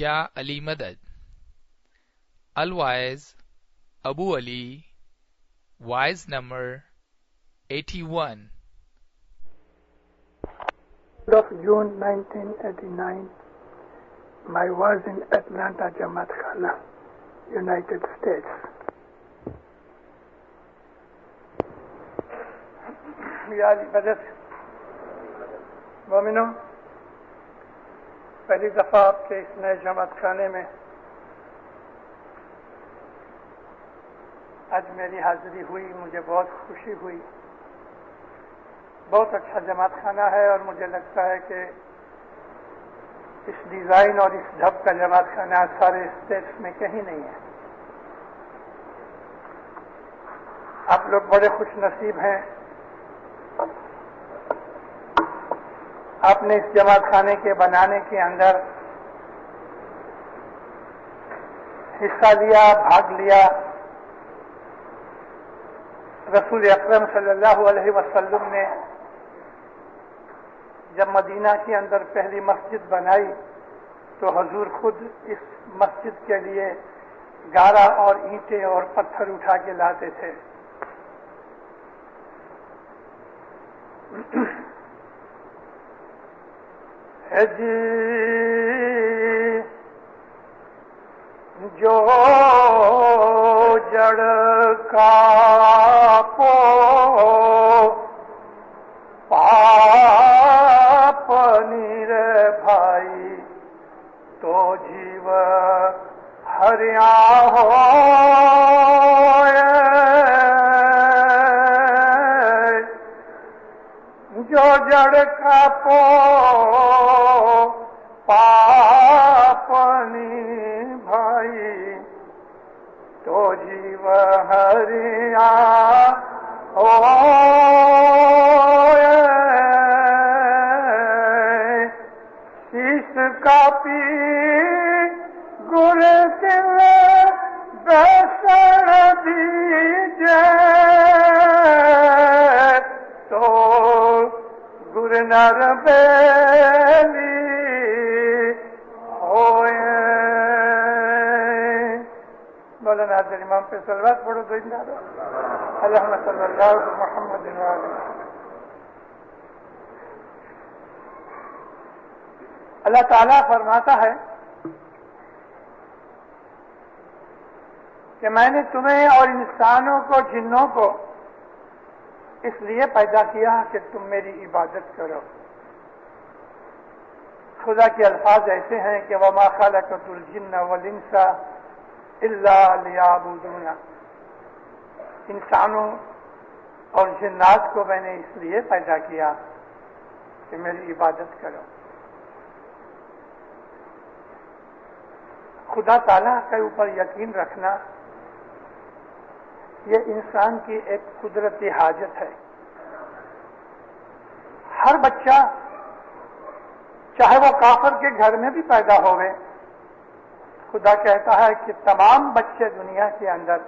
یا علی مدد، الوائز ابو علی، wise number 81. Of June 1989, I was in Atlanta, Jamaat Khana, United States. یا علی مدد مومنوں، پہلی دفعہ آپ کے اس نئے جماعت خانے میں آج میری حاضری ہوئی، مجھے بہت خوشی ہوئی. بہت اچھا جماعت خانہ ہے اور مجھے لگتا ہے کہ اس ڈیزائن اور اس ڈھب کا جماعت خانہ سارے اسٹیٹس میں کہیں نہیں ہے. آپ لوگ بڑے خوش نصیب ہیں. آپ نے اس جماعت خانے کے بنانے کے اندر حصہ لیا، بھاگ لیا. رسول اکرم صلی اللہ علیہ وسلم نے جب مدینہ کے اندر پہلی مسجد بنائی تو حضور خود اس مسجد کے لیے گارا اور اینٹیں اور پتھر اٹھا کے لاتے تھے. جو جڑ کا پو پاپ نیر بھائی تو جیو ہریا ہو. جو جڑ کا پو پاپنی بھائی تو جیو ہریا ہو. شیش کاپی گر دل بیسن دیجے تو گر نر بیلی ہوئے. مولانا حضرت امام پہ صلوات پڑھو تو اللہم صلی اللہ علیہ محمد وآلہ. اللہ تعالیٰ فرماتا ہے کہ میں نے تمہیں اور انسانوں کو، جنوں کو اس لیے پیدا کیا کہ تم میری عبادت کرو. خدا کے الفاظ ایسے ہیں کہ وَمَا خَلَقْتُ الْجِنَّ وَالْإِنسَ إِلَّا لِيَعْبُدُونَ. انسانوں اور جنات کو میں نے اس لیے پیدا کیا کہ میری عبادت کرو. خدا تعالیٰ کے اوپر یقین رکھنا یہ انسان کی ایک قدرتی حاجت ہے. ہر بچہ چاہے وہ کافر کے گھر میں بھی پیدا ہوئے، خدا کہتا ہے کہ تمام بچے دنیا کے اندر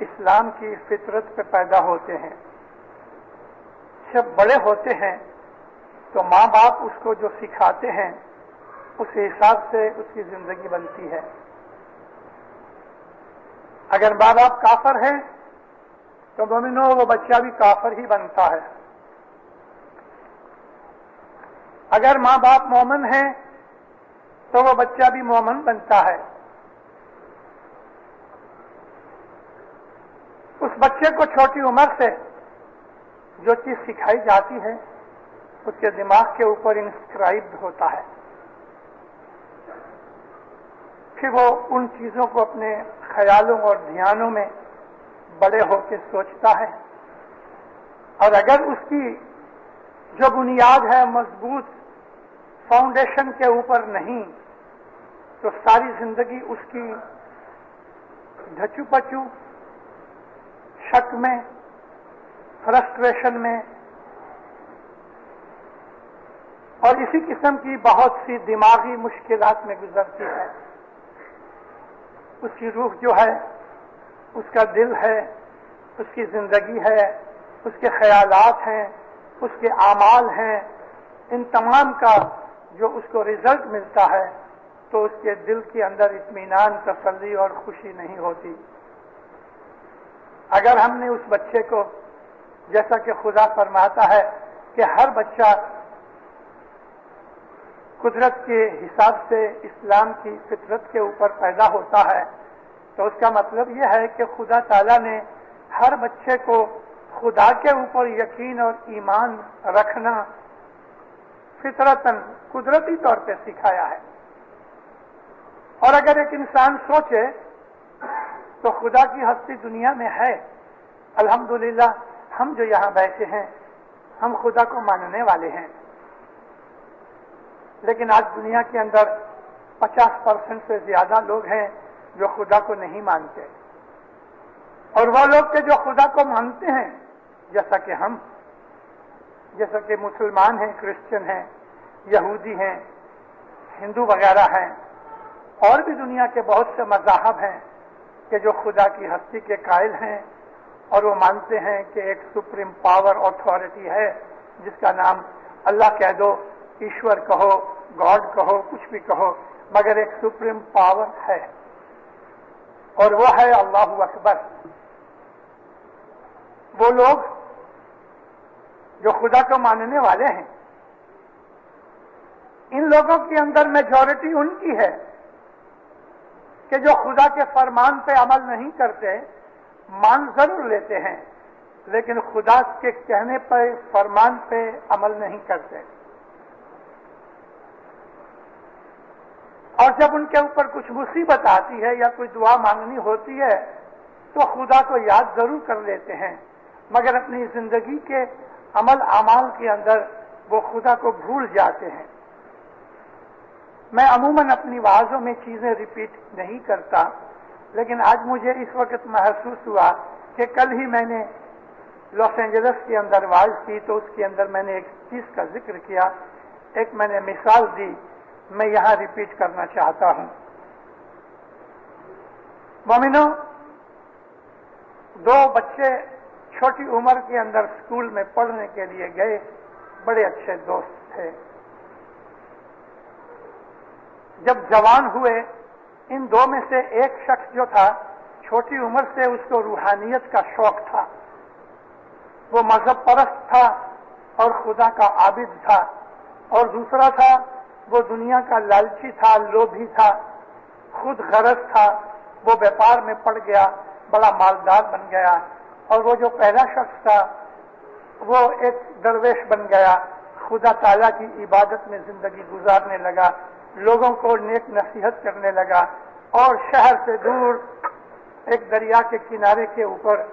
اسلام کی فطرت پہ پیدا ہوتے ہیں. جب بڑے ہوتے ہیں تو ماں باپ اس کو جو سکھاتے ہیں اس حساب سے اس کی زندگی بنتی ہے. اگر ماں باپ کافر ہیں تو مومنوں وہ بچہ بھی کافر ہی بنتا ہے. اگر ماں باپ مومن ہیں تو وہ بچہ بھی مومن بنتا ہے. اس بچے کو چھوٹی عمر سے جو چیز سکھائی جاتی ہے اس کے دماغ کے اوپر انسکرائبڈ ہوتا ہے. پھر وہ ان چیزوں کو اپنے خیالوں اور دھیانوں میں بڑے ہو کے سوچتا ہے، اور اگر اس کی جو بنیاد ہے مضبوط فاؤنڈیشن کے اوپر نہیں تو ساری زندگی اس کی ڈھچو پچو، شک میں، فرسٹریشن میں اور اسی قسم کی بہت سی دماغی مشکلات میں گزرتی ہے. اس کی روح جو ہے، اس کا دل ہے، اس کی زندگی ہے، اس کے خیالات ہیں، اس کے اعمال ہیں، ان تمام کا جو اس کو رزلٹ ملتا ہے تو اس کے دل کے اندر اطمینان، تسلی اور خوشی نہیں ہوتی۔ اگر ہم نے اس بچے کو، جیسا کہ خدا فرماتا ہے کہ ہر بچہ قدرت کے حساب سے اسلام کی فطرت کے اوپر پیدا ہوتا ہے، تو اس کا مطلب یہ ہے کہ خدا تعالیٰ نے ہر بچے کو خدا کے اوپر یقین اور ایمان رکھنا فطرتاً، قدرتی طور پہ سکھایا ہے۔ اور اگر ایک انسان سوچے تو خدا کی ہستی دنیا میں ہے۔ الحمدللہ ہم جو یہاں بیٹھے ہیں ہم خدا کو ماننے والے ہیں، لیکن آج دنیا کے اندر 50% سے زیادہ لوگ ہیں جو خدا کو نہیں مانتے، اور وہ لوگ کے جو خدا کو مانتے ہیں، جیسا کہ ہم، جیسا کہ مسلمان ہیں، کرسچن ہیں، یہودی ہیں، ہندو وغیرہ ہیں، اور بھی دنیا کے بہت سے مذاہب ہیں کہ جو خدا کی ہستی کے قائل ہیں، اور وہ مانتے ہیں کہ ایک سپریم پاور اتھارٹی ہے جس کا نام اللہ کہہ دو، ایشور کہو، گاڈ کہو، کچھ بھی کہو، مگر ایک سپریم پاور ہے، اور وہ ہے اللہ اکبر۔ وہ لوگ جو خدا کو ماننے والے ہیں، ان لوگوں کے اندر میجورٹی ان کی ہے کہ جو خدا کے فرمان پہ عمل نہیں کرتے، مان ضرور لیتے ہیں لیکن خدا کے کہنے پہ، فرمان پہ عمل نہیں کرتے۔ اور جب ان کے اوپر کچھ مصیبت آتی ہے یا کوئی دعا مانگنی ہوتی ہے تو خدا کو یاد ضرور کر لیتے ہیں، مگر اپنی زندگی کے عمل اعمال کے اندر وہ خدا کو بھول جاتے ہیں۔ میں عموماً اپنی وعظوں میں چیزیں ریپیٹ نہیں کرتا، لیکن آج مجھے اس وقت محسوس ہوا کہ کل ہی میں نے لاس اینجلس کے اندر وعظ کی تو اس کے اندر میں نے ایک چیز کا ذکر کیا، ایک میں نے مثال دی، میں یہاں ریپیٹ کرنا چاہتا ہوں۔ مومنو، دو بچے چھوٹی عمر کے اندر اسکول میں پڑھنے کے لیے گئے، بڑے اچھے دوست تھے۔ جب جوان ہوئے، ان دو میں سے ایک شخص جو تھا، چھوٹی عمر سے اس کو روحانیت کا شوق تھا، وہ مذہب پرست تھا اور خدا کا عابد تھا، اور دوسرا تھا وہ دنیا کا لالچی تھا، لوبھی تھا، خود غرض تھا، وہ بیپار میں پڑ گیا، بڑا مالدار بن گیا، اور وہ جو پہلا شخص تھا وہ ایک درویش بن گیا، خدا تعالیٰ کی عبادت میں زندگی گزارنے لگا، لوگوں کو نیک نصیحت کرنے لگا، اور شہر سے دور ایک دریا کے کنارے کے اوپر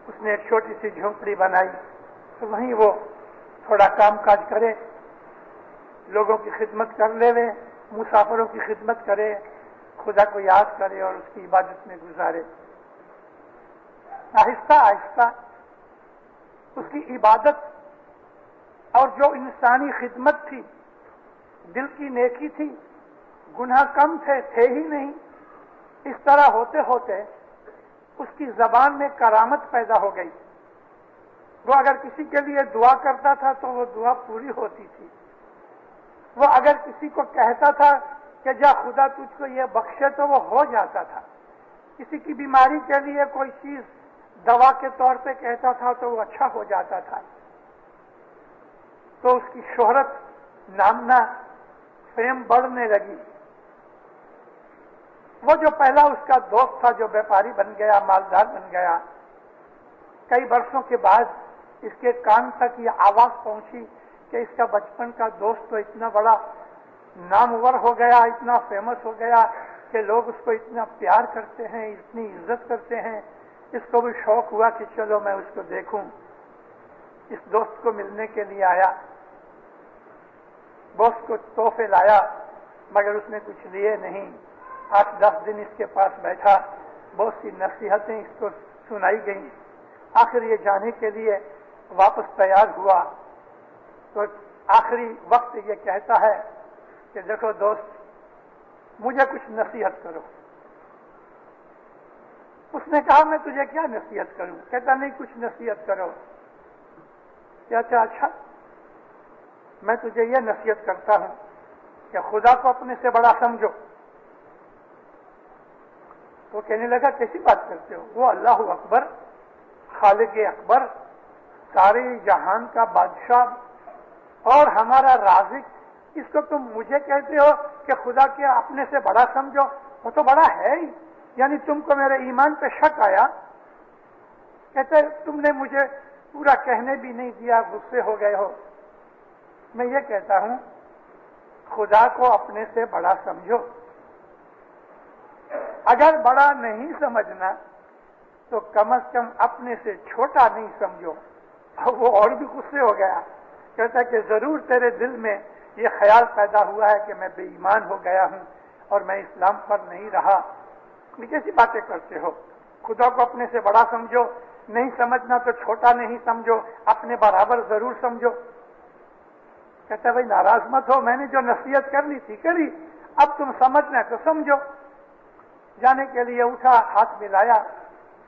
اس نے ایک چھوٹی سی جھونپڑی بنائی، تو وہیں وہ تھوڑا کام کاج کرے، لوگوں کی خدمت کر لے، مسافروں کی خدمت کرے، خدا کو یاد کرے اور اس کی عبادت میں گزارے۔ آہستہ آہستہ اس کی عبادت اور جو انسانی خدمت تھی، دل کی نیکی تھی، گناہ کم تھے ہی نہیں، اس طرح ہوتے ہوتے اس کی زبان میں کرامت پیدا ہو گئی۔ وہ اگر کسی کے لیے دعا کرتا تھا تو وہ دعا پوری ہوتی تھی، وہ اگر کسی کو کہتا تھا کہ جا خدا تجھ کو یہ بخشے تو وہ ہو جاتا تھا، کسی کی بیماری کے لیے کوئی چیز دوا کے طور پہ کہتا تھا تو وہ اچھا ہو جاتا تھا۔ تو اس کی شہرت، نامنا، فیم بڑھنے لگی۔ وہ جو پہلا اس کا دوست تھا جو بیپاری بن گیا، مالدار بن گیا، کئی برسوں کے بعد اس کے کان تک یہ آواز پہنچی کہ اس کا بچپن کا دوست تو اتنا بڑا نامور ہو گیا، اتنا فیمس ہو گیا کہ لوگ اس کو اتنا پیار کرتے ہیں، اتنی عزت کرتے ہیں۔ اس کو بھی شوق ہوا کہ چلو میں اس کو دیکھوں، اس دوست کو ملنے کے لیے آیا، دوست کو تحفے لایا، مگر اس نے کچھ لیے نہیں۔ 8-10 دن اس کے پاس بیٹھا، بہت سی نصیحتیں اس کو سنائی گئیں، آخر یہ جانے کے لیے واپس تیار ہوا تو آخری وقت یہ کہتا ہے کہ دیکھو دوست، مجھے کچھ نصیحت کرو۔ اس نے کہا میں تجھے کیا نصیحت کروں؟ کہتا نہیں کچھ نصیحت کرو۔ کہتا اچھا میں تجھے یہ نصیحت کرتا ہوں کہ خدا کو اپنے سے بڑا سمجھو. تو کہنے لگا کیسی بات کرتے ہو؟ وہ اللہ اکبر، خالق اکبر، سارے جہان کا بادشاہ اور ہمارا رازق، اس کو تم مجھے کہتے ہو کہ خدا کے اپنے سے بڑا سمجھو؟ وہ تو بڑا ہے ہی. یعنی تم کو میرے ایمان پہ شک آیا؟ کہتے تم نے مجھے پورا کہنے بھی نہیں دیا، غصے ہو گئے ہو. میں یہ کہتا ہوں خدا کو اپنے سے بڑا سمجھو. اگر بڑا نہیں سمجھنا تو کم از کم اپنے سے چھوٹا نہیں سمجھو. وہ اور بھی غصے ہو گیا. کہتا کہ ضرور تیرے دل میں یہ خیال پیدا ہوا ہے کہ میں بے ایمان ہو گیا ہوں اور میں اسلام پر نہیں رہا. کیسی باتیں کرتے ہو؟ خدا کو اپنے سے بڑا سمجھو، نہیں سمجھنا تو چھوٹا نہیں سمجھو، اپنے برابر ضرور سمجھو. کہتا بھائی ناراض مت ہو، میں نے جو نصیحت کرنی تھی کری، اب تم سمجھنا تو سمجھو. جانے کے لیے اٹھا، ہاتھ ملایا.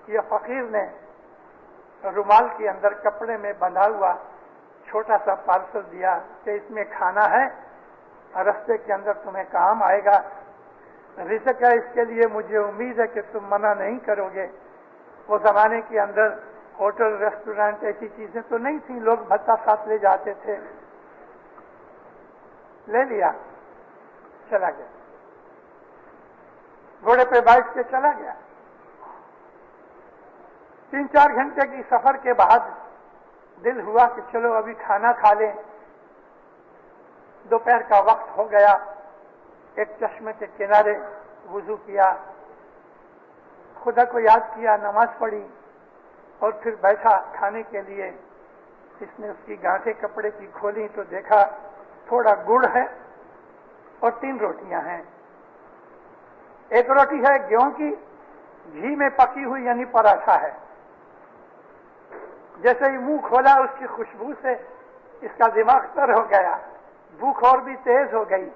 یہ فقیر نے رومال کے اندر کپڑے میں بندھا ہوا چھوٹا سا پارسل دیا کہ اس میں کھانا ہے، رستے کے اندر تمہیں کام آئے گا. رزق ہے، اس کے لیے مجھے امید ہے کہ تم منع نہیں کرو گے. وہ زمانے کے اندر ہوٹل ریسٹورینٹ ایسی چیزیں تو نہیں تھیں، لوگ بھتہ ساتھ لے جاتے تھے. لے لیا، چلا گیا، گھوڑے پہ بیٹھ کے چلا گیا. 3-4 گھنٹے کی سفر کے بعد دل ہوا کہ چلو ابھی کھانا کھا لیں. دوپہر کا وقت ہو گیا. ایک چشمے کے کنارے وضو کیا، خدا کو یاد کیا، نماز پڑھی اور پھر بیٹھا کھانے کے لیے. اس نے اس کی گانٹھیں کپڑے کی کھولی تو دیکھا تھوڑا گڑ ہے اور 3 روٹیاں ہیں. ایک روٹی ہے گیہوں کی، گھی میں پکی ہوئی یعنی پراٹھا ہے. جیسے ہی منہ کھولا اس کی خوشبو سے اس کا دماغ تر ہو گیا، بھوک اور بھی تیز ہو گئی.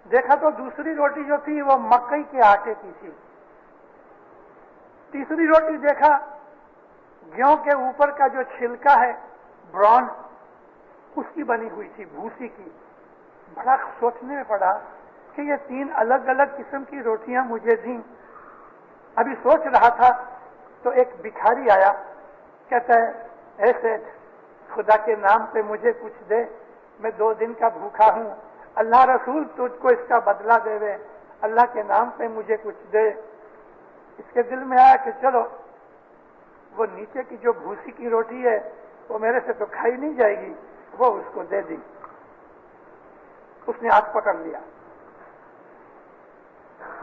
دیکھا تو دوسری روٹی جو تھی وہ مکئی کے آٹے کی تھی. تیسری روٹی دیکھا گیہوں کے اوپر کا جو چھلکا ہے براؤن، اس کی بنی ہوئی تھی، بھوسی کی. بڑا سوچنے میں پڑا کہ یہ 3 الگ الگ قسم کی روٹیاں مجھے دیں. ابھی سوچ رہا تھا تو ایک بھکاری آیا. کہتا ہے ایسے خدا کے نام پہ مجھے کچھ دے، میں 2 دن کا بھوکا ہوں. اللہ رسول تجھ کو اس کا بدلہ دے دے، اللہ کے نام پہ مجھے کچھ دے. اس کے دل میں آیا کہ چلو وہ نیچے کی جو بھوسی کی روٹی ہے وہ میرے سے تو کھائی نہیں جائے گی، وہ اس کو دے دی. اس نے ہاتھ پکڑ لیا،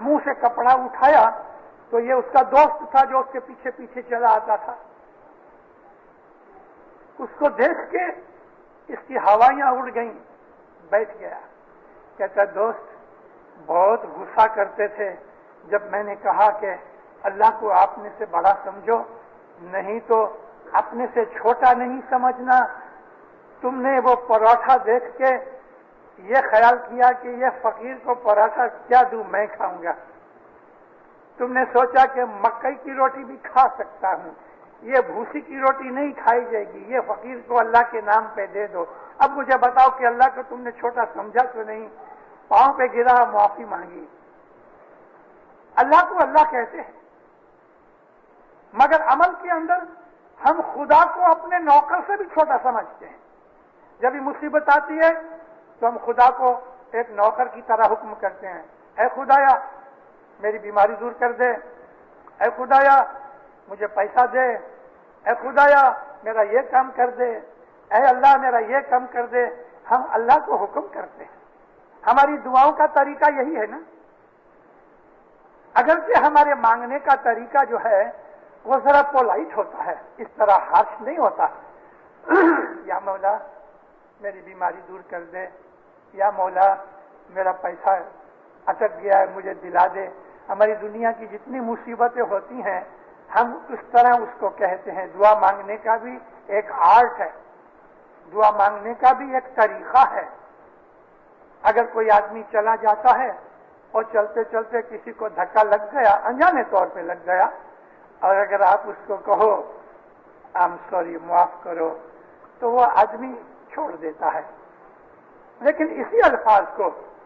منہ سے کپڑا اٹھایا تو یہ اس کا دوست تھا جو اس کے پیچھے پیچھے چلا آتا تھا. اس کو دیکھ کے اس کی ہوائیاں اڑ گئیں. بیٹھ گیا. کہتا دوست بہت غصہ کرتے تھے جب میں نے کہا کہ اللہ کو اپنے سے بڑا سمجھو، نہیں تو اپنے سے چھوٹا نہیں سمجھنا. تم نے وہ پراٹھا دیکھ کے یہ خیال کیا کہ یہ فقیر کو پراٹھا کیا دوں، میں کھاؤں گا. تم نے سوچا کہ مکئی کی روٹی بھی کھا سکتا ہوں، یہ بھوسی کی روٹی نہیں کھائی جائے گی، یہ فقیر کو اللہ کے نام پہ دے دو. اب مجھے بتاؤ کہ اللہ کو تم نے چھوٹا سمجھا تو نہیں؟ پاؤں پہ گرا، معافی مانگی. اللہ کو اللہ کہتے ہیں، مگر عمل کے اندر ہم خدا کو اپنے نوکر سے بھی چھوٹا سمجھتے ہیں. جب یہ مصیبت آتی ہے تو ہم خدا کو ایک نوکر کی طرح حکم کرتے ہیں. اے خدایا میری بیماری دور کر دے، اے خدایا مجھے پیسہ دے، اے خدایا میرا یہ کام کر دے، اے اللہ میرا یہ کام کر دے. ہم اللہ کو حکم کرتے ہیں. ہماری دعاؤں کا طریقہ یہی ہے نا. اگرچہ ہمارے مانگنے کا طریقہ جو ہے وہ ذرا پولائٹ ہوتا ہے، اس طرح ہارش نہیں ہوتا. یا مولا میری بیماری دور کر دے، یا مولا میرا پیسہ اٹک گیا ہے مجھے دلا دے. ہماری دنیا کی جتنی مصیبتیں ہوتی ہیں ہم اس طرح اس کو کہتے ہیں. دعا مانگنے کا بھی ایک آرٹ ہے، دعا مانگنے کا بھی ایک طریقہ ہے. اگر کوئی آدمی چلا جاتا ہے اور چلتے چلتے کسی کو دھکا لگ گیا، انجانے طور پہ لگ گیا، اور اگر آپ اس کو کہو آئی ایم سوری، معاف کرو، تو وہ آدمی چھوڑ دیتا ہے. لیکن اسی الفاظ کو